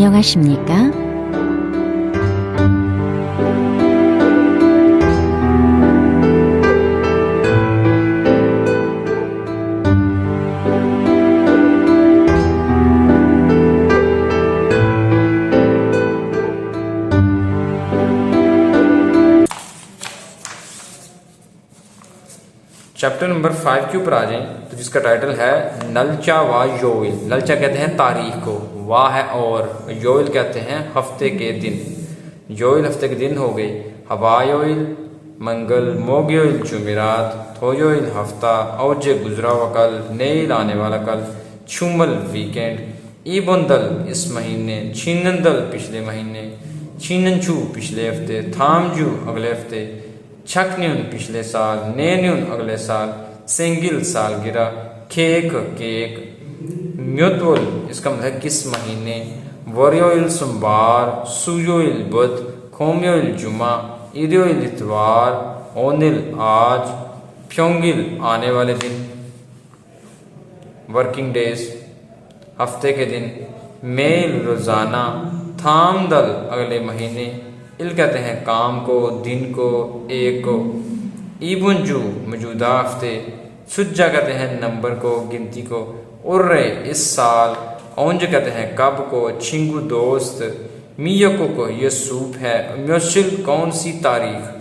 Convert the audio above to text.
안녕하십니까? Chapter number 5 के ऊपर आ जाएं तो जिसका टाइटल है नलचा व योइल। नलचा कहते हैं तारीख को, वाह है और योइल कहते हैं हफ्ते के दिन। योइल हफ्ते के दिन हो गए। हवायोइल मंगल, मोगयोइल जुमेरात, थोयोइल हफ्ता, औजे गुजरा हुआ कल, नेइल आने वाला कल, छुमल वीकेंड, ईबुंदल इस महीने, छीनंदल पिछले महीने, छीनंचू पिछले हफ्ते, थामजू अगले हफ्ते, छकन्यून पिछले साल, नेन्यून अगले साल, सेंगिल सालगिरह, खेक केक, म्युतवल इसका मतलब किस महीने, वरियोइल सोमवार, सुयोइल बुध, खोम्योइल जुमा, ईदोइल इतवार, ओनिल आज, फ्योंगिल आने वाले दिन, वर्किंग डेज हफ्ते के दिन, मेल रोजाना, थामदल अगले महीने, इल कहते हैं काम को, दिन को, एक को, ईबुंजू मौजूदा हफ्ते, सुज्जा कहते हैं नंबर को, गिनती को, उर्रे इस साल, औंज कहते हैं कब को, छिंगू दोस्त, मियको को ये सूप है, म्योशिल कौन सी तारीख।